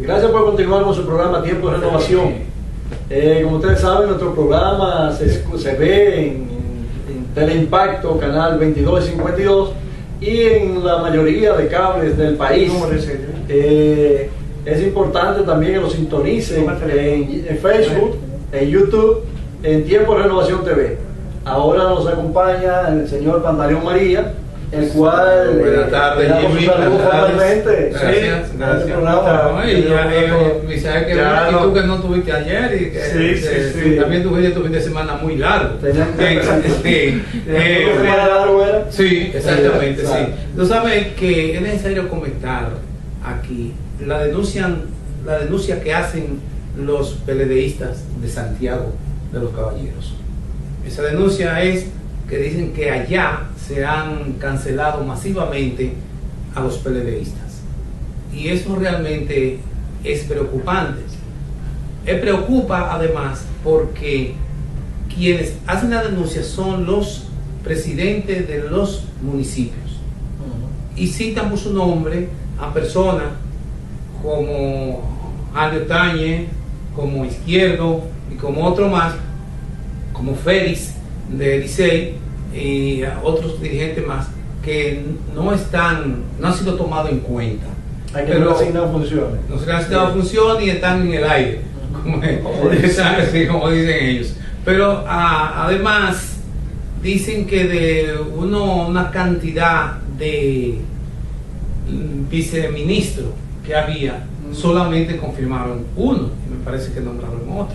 Gracias por continuar con su programa Tiempo de Renovación. Como ustedes saben, nuestro programa se ve en Teleimpacto, canal 22 y 52, y en la mayoría de cables del país. Es importante también que lo sintonicen en Facebook, en YouTube, en Tiempo de Renovación TV. Ahora nos acompaña el señor Pantaleón María, el cual buenas tardes, Jimmy. Formalmente. Gracias. Y tú que no estuviste ayer y que también tuviste tu fin de semana muy largo. Sí, exactamente, sí. Tú sabes que es necesario comentar aquí la denuncia que hacen los PLDistas de Santiago de los Caballeros. Esa denuncia es que dicen que allá se han cancelado masivamente a los PLDistas, y eso realmente es preocupante. Preocupa además porque quienes hacen la denuncia son los presidentes de los municipios y citan por su nombre a personas como Aldo Tañez, como Izquierdo y como otro más, como Félix de Licey y otros dirigentes más que no han sido tomados en cuenta. Hay que no asignar funciones. No se le han asignado funciones y están en el aire, como dicen ellos. Pero además dicen que de una cantidad de viceministros que había, solamente confirmaron uno, y me parece que nombraron otro.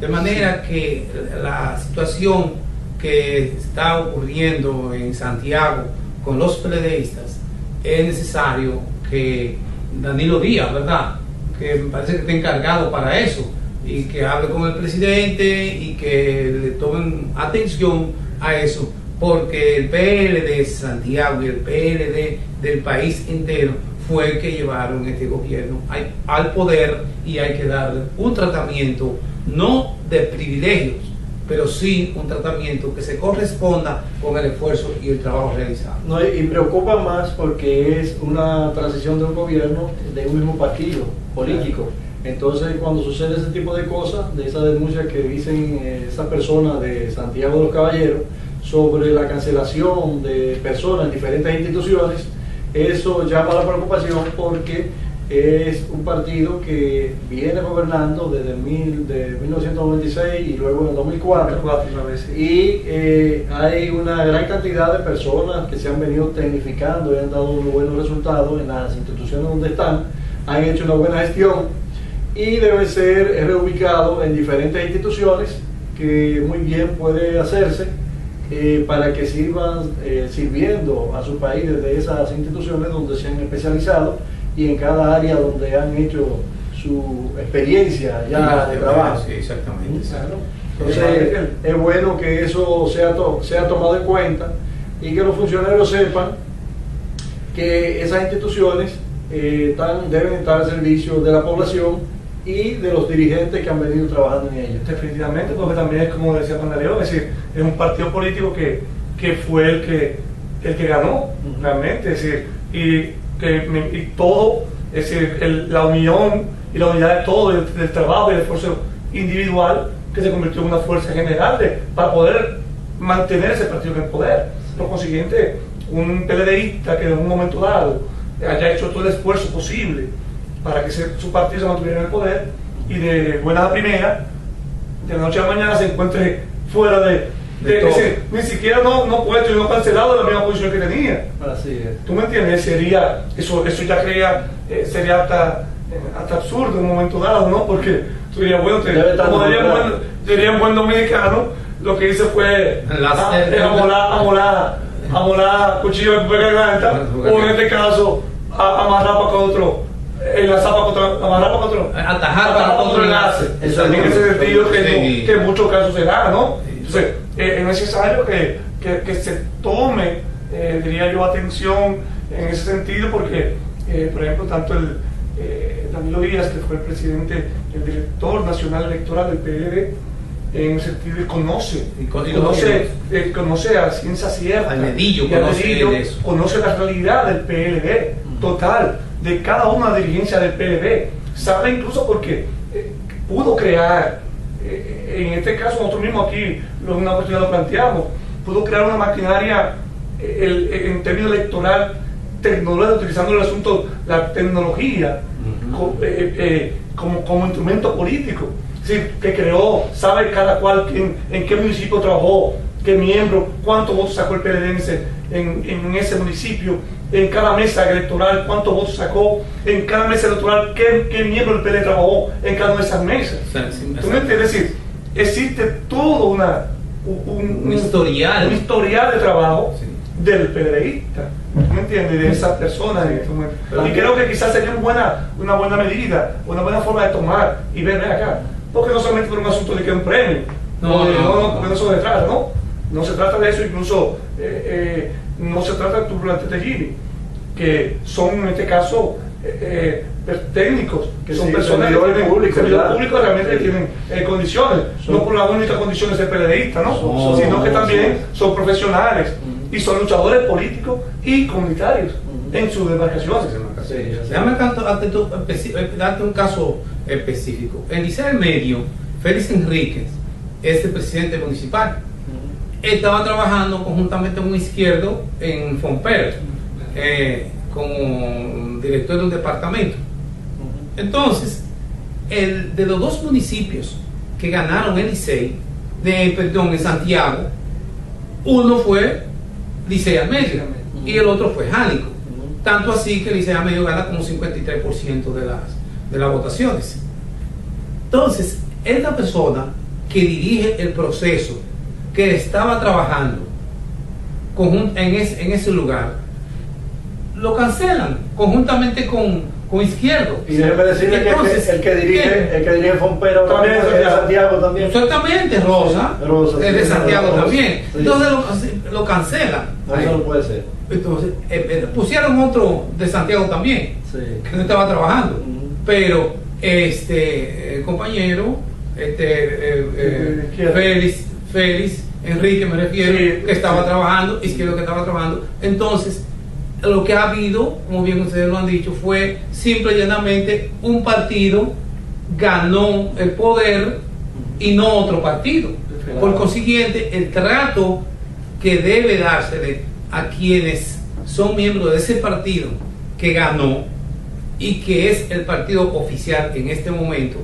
De manera que la situación que está ocurriendo en Santiago con los PLDistas, es necesario que Danilo Díaz, ¿verdad?, que me parece que está encargado para eso, y que hable con el presidente y que le tomen atención a eso, porque el PLD de Santiago y el PLD del país entero fue el que llevaron este gobierno al poder, y hay que darle un tratamiento no de privilegios, pero sí un tratamiento que se corresponda con el esfuerzo y el trabajo realizado. No, y preocupa más porque es una transición de un gobierno de un mismo partido político. Entonces, cuando sucede ese tipo de cosas, de esa denuncia que dicen esa persona de Santiago de los Caballeros sobre la cancelación de personas en diferentes instituciones, eso llama a la preocupación porque es un partido que viene gobernando desde 1996 y luego en el 2004, y hay una gran cantidad de personas que se han venido tecnificando y han dado unos buenos resultados en las instituciones donde están, han hecho una buena gestión y debe ser reubicado en diferentes instituciones, que muy bien puede hacerse para que sirvan sirviendo a su país desde esas instituciones donde se han especializado y en cada área donde han hecho su experiencia ya de trabajo. Sí, exactamente. Claro. Entonces es bueno que eso sea tomado en cuenta y que los funcionarios sepan que esas instituciones deben estar al servicio de la población y de los dirigentes que han venido trabajando en ellas. Definitivamente, porque también es como decía Pantaleón, es decir, es un partido político que fue el que ganó realmente, es decir, y todo, es decir, la unión y la unidad de todo, del trabajo y del esfuerzo individual, que se convirtió en una fuerza general para poder mantener ese partido en el poder. Por consiguiente, un PLDista que en un momento dado haya hecho todo el esfuerzo posible para que su partido se mantuviera en el poder, y de buena a primera, de la noche a la mañana se encuentre fuera de decir, ni siquiera no puesto y no cancelado la misma posición que tenía. Así es. ¿Tú me entiendes? Eso ya sería hasta absurdo en un momento dado, ¿no? Porque tú dirías, bueno, como diría un buen dominicano, lo que hice fue amolar cuchillo de propia garganta, o en este caso amarrar para otro, enlazar para otro, amarrar para otro, atajar para otro enlace. En ese sentido que en muchos casos se da, ¿no? Entonces, es necesario que se tome, diría yo, atención en ese sentido, porque, por ejemplo, tanto Danilo Díaz, que fue el presidente, el director nacional electoral del PLD, en el sentido de conoce a ciencia cierta, al dedillo, conoce la realidad del PLD total, de cada una de las dirigencias del PLD, sabe incluso porque pudo crear, en este caso nosotros mismos aquí, una oportunidad lo planteamos, pudo crear una maquinaria en términos electoral tecnológico, utilizando el asunto, la tecnología como instrumento político. Es decir, que creó, sabe cada cual en qué municipio trabajó, qué miembro, cuántos votos sacó el PLD en ese municipio, en cada mesa electoral, cuántos votos sacó, en cada mesa electoral, qué miembro del PLD trabajó en cada una de esas mesas. ¿Tú me entiendes? Es decir, existe todo un historial de trabajo del PLDista, ¿me entiendes? De esa persona en este momento. Y creo que quizás sería una buena medida, una buena forma de tomar y ver acá, porque no solamente por un asunto de que un premio, porque no se trata, no se trata de eso, incluso no se trata de turbulantes de Gini, que son en este caso técnicos, que son personas servidores públicos realmente tienen condiciones, no por la única condición de ser PLDista, sino que también son profesionales y son luchadores políticos y comunitarios en sus demarcaciones. Déjame darte un caso específico. En Licea del Medio, Félix Enríquez es el presidente municipal. Estaba trabajando conjuntamente con un izquierdo en Fomper, como director de un departamento. Entonces, de los dos municipios que ganaron el Licey, en Santiago, uno fue Licey al Medio y el otro fue Jánico. Tanto así que Licey al Medio gana como 53% de las votaciones. Entonces, esta persona que dirige el proceso, que estaba trabajando en ese lugar, lo cancelan conjuntamente con Izquierdo. Y déjeme decirle que el que dirige Fompero también es de Santiago también. Exactamente, Rosa es de Santiago también. Sí. Entonces lo cancelan. No, eso no puede ser. Entonces pusieron otro de Santiago también, que no estaba trabajando. Pero el compañero Félix Enrique, me refiero, que estaba trabajando, Izquierdo que estaba trabajando. Entonces, lo que ha habido, como bien ustedes lo han dicho, fue simple y llanamente un partido ganó el poder y no otro partido. Por consiguiente, el trato que debe dársele a quienes son miembros de ese partido que ganó y que es el partido oficial en este momento,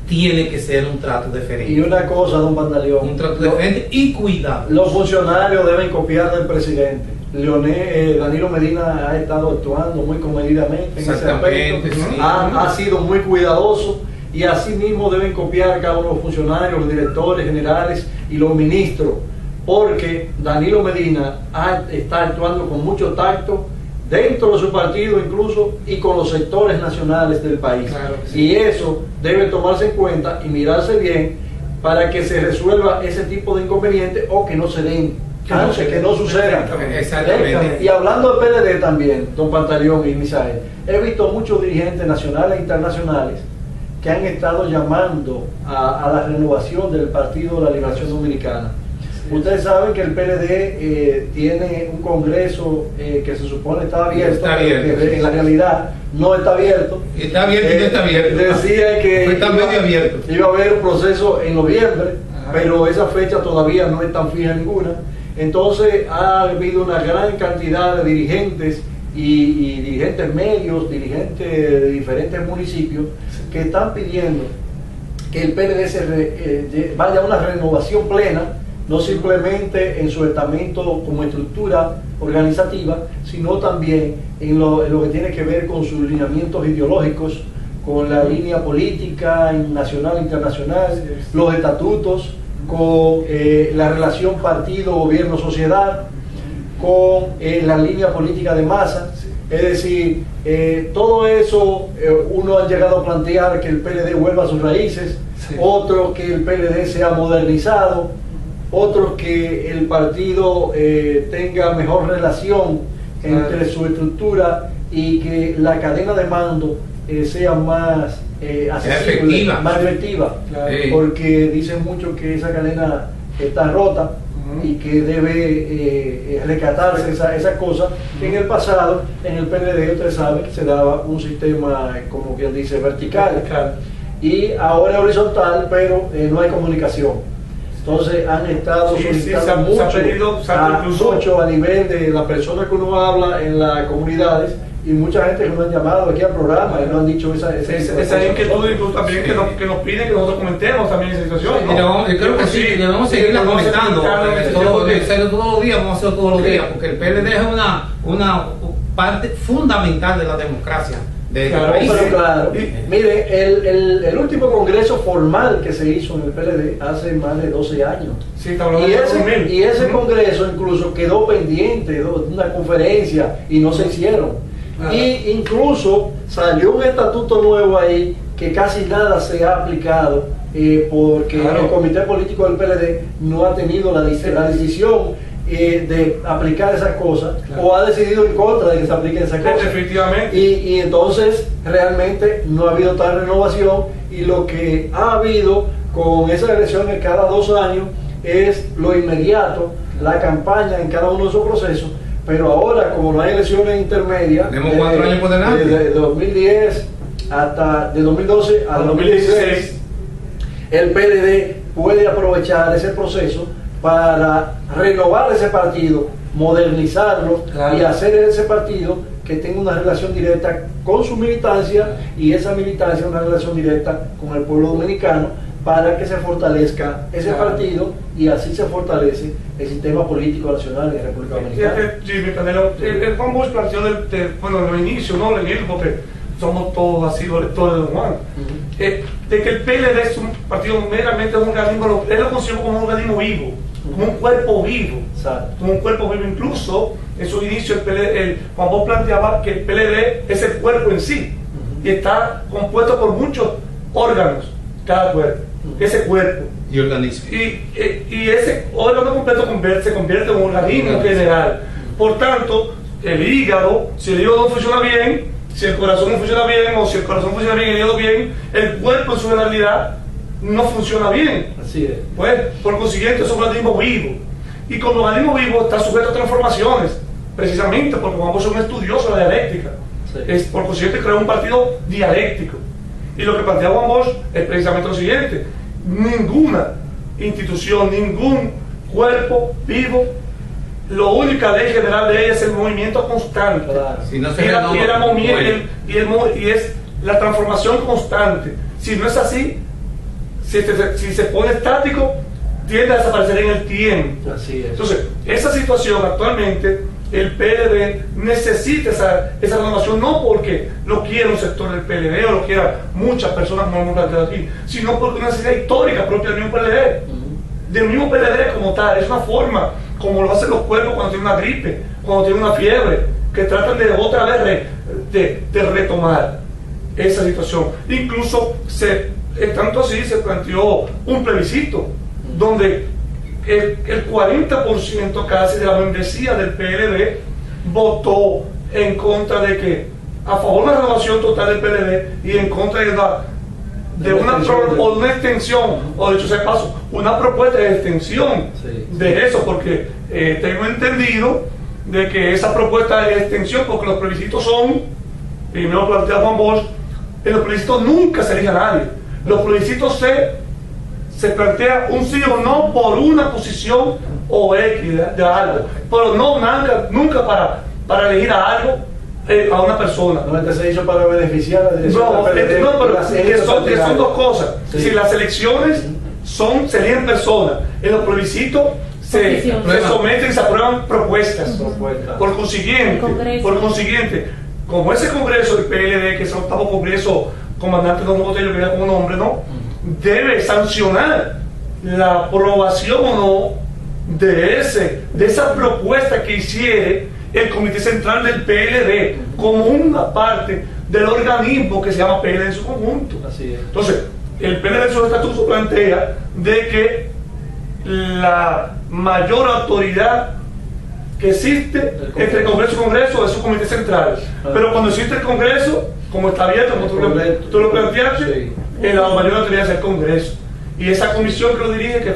tiene que ser un trato diferente. Y una cosa, don Pantaleón, un trato diferente y cuidado. Los funcionarios deben copiar del presidente. Danilo Medina ha estado actuando muy comedidamente en ese aspecto, sí. ha sido muy cuidadoso, y así mismo deben copiar cada uno de los funcionarios, los directores generales y los ministros, porque Danilo Medina está actuando con mucho tacto dentro de su partido incluso y con los sectores nacionales del país. Claro, sí. Y eso debe tomarse en cuenta y mirarse bien para que se resuelva ese tipo de inconvenientes o que no se den. Que no suceda. Exactamente. Y hablando de PLD también, don Pantaleón y Misael, he visto muchos dirigentes nacionales e internacionales que han estado llamando a la renovación del Partido de la Liberación Dominicana. Ustedes saben que el PLD tiene un congreso que se supone está abierto, que en la realidad no está abierto. Está abierto y no está abierto. Decía que está medio abierto. Iba a haber un proceso en noviembre, pero esa fecha todavía no es tan fija ninguna. Entonces ha habido una gran cantidad de dirigentes y dirigentes medios, dirigentes de diferentes municipios que están pidiendo que el PLD vaya a una renovación plena, no simplemente en su estamento como estructura organizativa, sino también en lo que tiene que ver con sus lineamientos ideológicos, con la línea política nacional e internacional, los estatutos, con la relación partido, gobierno, sociedad, con la línea política de masa. Es decir, todo eso uno ha llegado a plantear que el PLD vuelva a sus raíces, otros que el PLD sea modernizado, otros que el partido tenga mejor relación entre su estructura y que la cadena de mando sea más accesible, más efectiva, porque dicen mucho que esa cadena está rota y que debe recatarse esa cosa. En el pasado, en el PLD, ustedes saben que se daba un sistema, como quien dice, vertical, y ahora horizontal, pero no hay comunicación. Entonces han estado solicitando mucho a nivel de la persona que uno habla en las comunidades, y mucha gente que nos han llamado aquí al programa y nos han dicho esa inquietud también que nos piden que nosotros comentemos también esa situación. Yo creo que sí, debemos seguirla comentando todos los días, vamos a hacerlo todos los días, porque el PLD es una parte fundamental de la democracia. Claro. Mire, el último congreso formal que se hizo en el PLD hace más de 12 años. Sí, y ese congreso incluso quedó pendiente de una conferencia y no se hicieron. Y incluso salió un estatuto nuevo ahí que casi nada se ha aplicado porque el comité político del PLD no ha tenido la decisión de aplicar esas cosas, o ha decidido en contra de que se apliquen esas cosas. Efectivamente. Y entonces realmente no ha habido tal renovación, y lo que ha habido con esas elecciones cada 2 años es lo inmediato, la campaña en cada uno de esos procesos. Pero ahora, como no hay elecciones intermedias, tenemos 4 años por delante, de 2010 hasta de 2012 a 2016, el PLD puede aprovechar ese proceso para renovar ese partido, modernizarlo, y hacer ese partido que tenga una relación directa con su militancia, y esa militancia una relación directa con el pueblo dominicano, para que se fortalezca ese partido, y así se fortalece el sistema político nacional de la República Dominicana. El Juan Bosch planteó en el inicio, no en el, porque somos todos así los lectores de Don Juan, de que el PLD es un partido meramente un organismo, él lo considera como un organismo vivo, como un cuerpo vivo. Exacto. Como un cuerpo vivo. Incluso en su inicio Juan Bosch planteaba que el PLD es el cuerpo en sí, y está compuesto por muchos órganos, cada cuerpo, ese cuerpo y organismo, y ese órgano completo se convierte en un organismo general. Por tanto, el hígado, si el hígado no funciona bien, si el corazón no funciona bien, o si el corazón funciona bien y el hígado bien, el cuerpo en su generalidad no funciona bien. Así es. Pues, por consiguiente, es un organismo vivo, y como organismo vivo está sujeto a transformaciones, precisamente porque Juan Bosch es un estudioso de la dialéctica. Es, por consiguiente, crear un partido dialéctico. Y lo que plantea Juan Bosch es precisamente lo siguiente: ninguna institución, ningún cuerpo vivo, la única ley general de ella es el movimiento constante. Claro. Si no se y es la transformación constante. Si no es así, si se pone estático, tiende a desaparecer en el tiempo. Así es. Entonces, esa situación actualmente, el PLD necesita esa renovación, no porque lo quiera un sector del PLD o lo quiera muchas personas como hemos planteado aquí, sino porque una necesidad histórica propia del mismo PLD, del mismo PLD como tal. Es una forma como lo hacen los cuerpos cuando tienen una gripe, cuando tienen una fiebre, que tratan de otra vez de retomar esa situación. Incluso tanto así se planteó un plebiscito donde el 40% casi de la membresía del PLD votó en contra de que, a favor de la renovación total del PLD, y en contra de una extensión, o dicho sea paso, una propuesta de extensión de eso, porque tengo entendido de que esa propuesta de extensión, porque los plebiscitos son, primero plantea Juan Bosch, en los plebiscitos nunca se elige a nadie, los plebiscitos se plantea un sí o no por una posición o X de algo, pero no nunca para elegir a algo, a una persona. No, se hizo para beneficiar a la dirección. Pero que son dos cosas. Sí. Si las elecciones se eligen personas, en los plebiscitos se someten y se aprueban propuestas. Por consiguiente, como ese congreso del PLD, que es el 8º congreso, comandante Don Botello, que era como nombre, ¿no? Debe sancionar la aprobación o no de esa propuesta que hiciere el Comité Central del PLD como una parte del organismo que se llama PLD en su conjunto. Así es. Entonces, el PLD en su estatuto plantea de que la mayor autoridad que existe entre Congreso y Congreso es su Comité Central. Pero cuando existe el Congreso, como está abierto, como tú lo planteaste, la mayor autoridad es el Congreso. y esa comisión que lo dirige que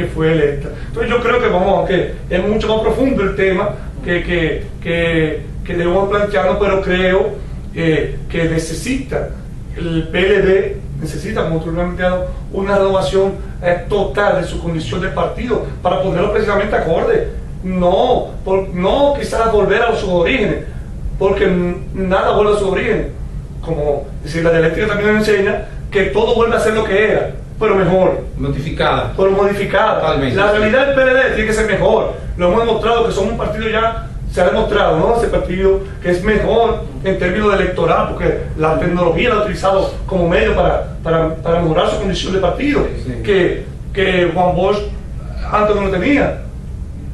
fue electa. Entonces yo creo que aunque es mucho más profundo el tema que debemos plantearnos, pero creo que necesita el PLD, como tú lo has planteado, una renovación total de su condición de partido para ponerlo precisamente acorde. No quizás volver a sus orígenes, porque nada vuelve a sus orígenes. Como decir, la dialéctica también nos enseña que todo vuelve a ser lo que era, pero mejor. Modificada. Pero modificada. Totalmente. La realidad del PLD tiene que ser mejor. Lo hemos demostrado que somos un partido ya, se ha demostrado, ¿no? Ese partido que es mejor en términos de electoral, porque la tecnología la ha utilizado como medio para mejorar su condición de partido, Sí. que Juan Bosch antes no lo tenía.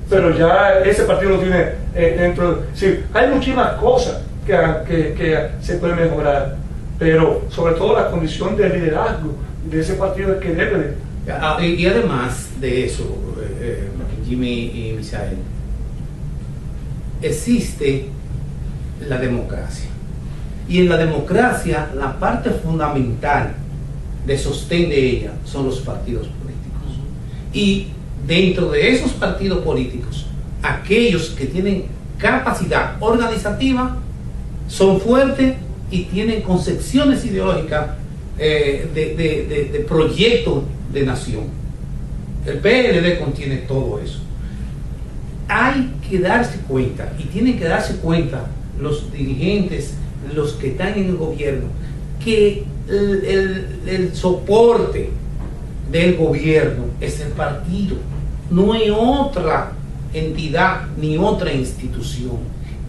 Pero ya ese partido lo tiene dentro. Sí, hay muchísimas cosas que se pueden mejorar, pero sobre todo la condición de liderazgo de ese partido es que debe de. Y además de eso, Jimmy y Misael, existe la democracia. Y en la democracia, la parte fundamental de sostén de ella son los partidos políticos. Y dentro de esos partidos políticos, aquellos que tienen capacidad organizativa son fuertes y tienen concepciones ideológicas de proyectos de nación. El PLD contiene todo eso. Hay que darse cuenta, y tienen que darse cuenta los dirigentes, los que están en el gobierno, que el soporte del gobierno es el partido, no hay otra entidad ni otra institución.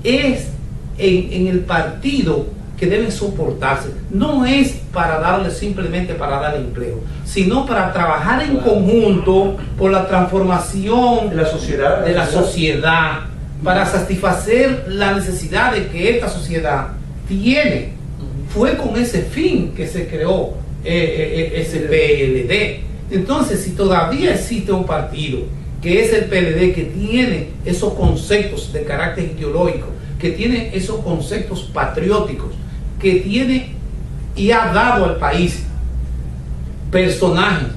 Es en el partido que deben soportarse. No es para darle simplemente para dar empleo, sino para trabajar en conjunto por la transformación De la sociedad, para satisfacer la necesidad de que esta sociedad tiene. Fue con ese fin que se creó ese PLD. Entonces, si todavía existe un partido que es el PLD, que tiene esos conceptos de carácter ideológico, que tiene esos conceptos patrióticos, que tiene y ha dado al país personajes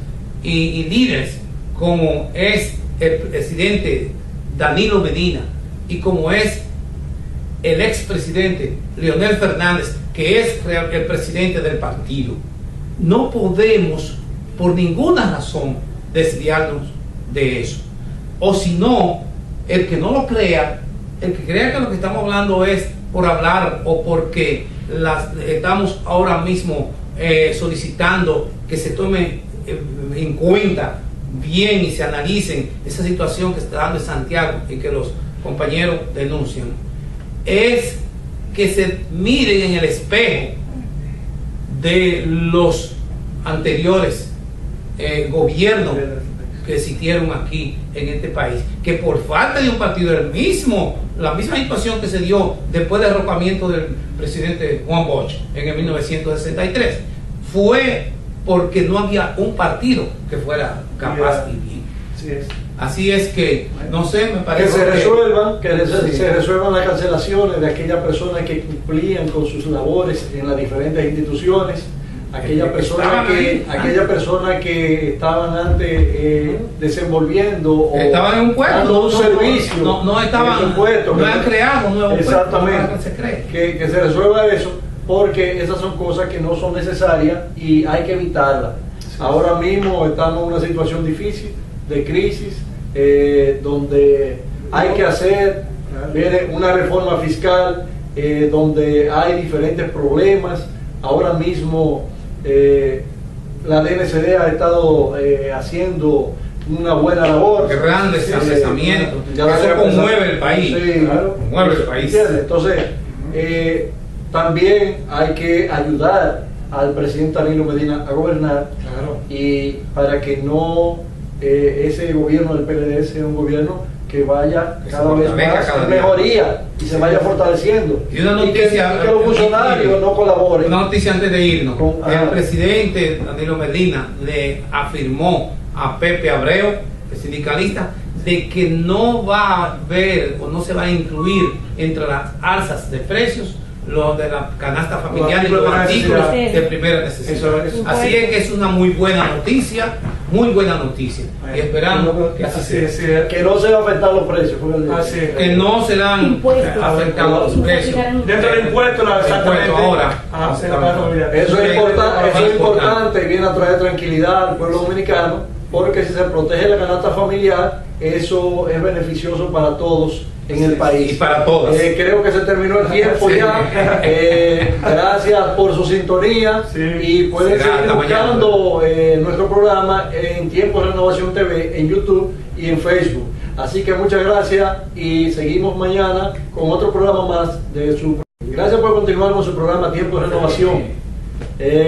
y líderes como es el presidente Danilo Medina y como es el expresidente Leonel Fernández, que es el presidente del partido, no podemos por ninguna razón desviarnos de eso. O si no, el que no lo crea, el que crea que lo que estamos hablando es por hablar o porque estamos ahora mismo solicitando que se tome en cuenta bien y se analicen esa situación que se está dando en Santiago y que los compañeros denuncian, es que se miren en el espejo de los anteriores gobiernos que existieron aquí en este país, que por falta de un partido, la misma situación que se dio después del derrocamiento del presidente Juan Bosch en el 1963, fue porque no había un partido que fuera capaz y bien. Sí es. Así es que, no sé, me parece que se resuelvan las cancelaciones de aquellas personas que cumplían con sus labores en las diferentes instituciones, aquellas personas que estaban antes desenvolviendo o estaban en un puesto, dando un servicio, no estaban, no han creado un nuevo exactamente, puesto, que se resuelva eso, porque esas son cosas que no son necesarias y hay que evitarlas. Ahora mismo estamos en una situación difícil de crisis, donde hay que hacer una reforma fiscal, donde hay diferentes problemas. Ahora mismo la DNCD ha estado haciendo una buena labor, grandes apresamientos, eso conmueve el país, sí, claro, conmueve el país. Entonces también hay que ayudar al presidente Danilo Medina a gobernar, Claro. y para que no ese gobierno del PLD sea un gobierno que vaya Que cada se vez fortalezca más cada en día. mejoría y se vaya fortaleciendo, Y una noticia, que los funcionarios no colaboren. Una noticia antes de irnos. El Ajá. presidente Danilo Medina le afirmó a Pepe Abreu, el sindicalista, de que no va a haber o no se va a incluir entre las alzas de precios lo de la canasta familiar y Los los artículos artículos de de necesidad. primera necesidad. Eso es. Así es que es una muy buena noticia, y esperamos que así sea. Que no se va a afectar los precios. fue lo que Así es. Que no serán Impuestos. afectados los precios. Dentro del impuesto, exactamente. ahora. Ajá, sí, la canasta familiar. Eso es Importante. importante y viene a traer tranquilidad al pueblo dominicano, porque si se protege la canasta familiar, eso es beneficioso para todos en el país. Y para todas. Creo que se terminó el tiempo Sí. ya. Gracias por su sintonía Sí. y pueden Será seguir hasta mañana. buscando nuestro programa en Tiempo de Renovación TV, en YouTube y en Facebook. Así que muchas gracias y seguimos mañana con otro programa más de su. Gracias por continuar con su programa Tiempo de Renovación.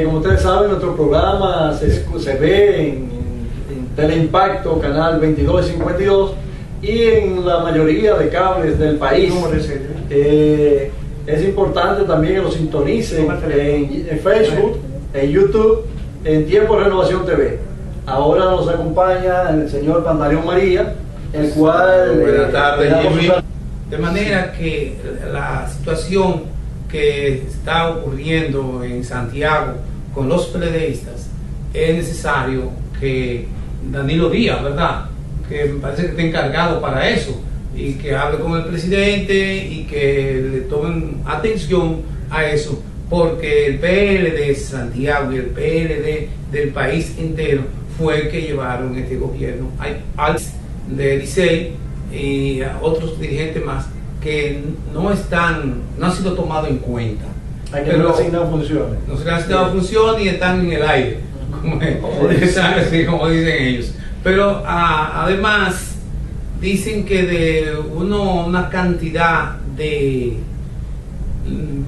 Como ustedes saben, nuestro programa se ve en Teleimpacto, canal 22 y 52, y en la mayoría de cables del país. Es importante también que lo sintonicen en Facebook, en YouTube, en Tiempo de Renovación TV. Ahora nos acompaña el señor Pantaleón María, el cual... Buenas tardes, le damos Jimmy. sus- De manera que la situación que está ocurriendo en Santiago con los PLDistas, es necesario que Danilo Díaz, ¿verdad?, que me parece que está encargado para eso, y que hable con el presidente y que le tomen atención a eso, porque el PLD de Santiago y el PLD del país entero fue el que llevaron este gobierno. Hay de Licey y a otros dirigentes más que no han sido tomados en cuenta. Hay que no asignar funciones. No se le han asignado función y están en el aire, como dicen ellos. Pero además dicen que de una cantidad de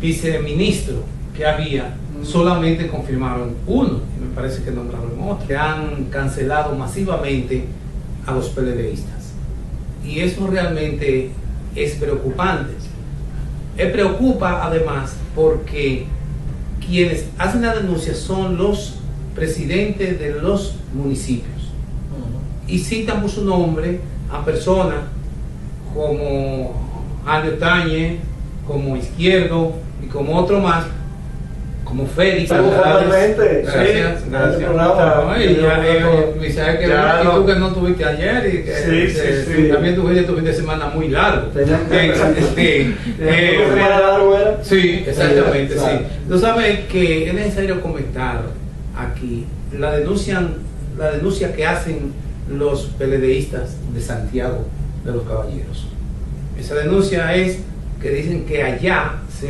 viceministros que había, solamente confirmaron uno, y me parece que nombraron otro, que han cancelado masivamente a los PLDistas. Y eso realmente es preocupante. Preocupa además porque quienes hacen la denuncia son los presidentes de los municipios y citan por su nombre a personas como Alio Tañez, como Izquierdo y como otro más, como Félix. Formalmente, Gracias, sí, gracias. este programa. No, y tú que no tuviste ayer y que Sí. también tuviste tu fin de semana muy largo. Tenían Sí, exactamente, Sí, sí. exacto. Tú sabes que es necesario comentar aquí la denuncia que hacen los PLDistas de Santiago de los Caballeros. Esa denuncia es que dicen que allá se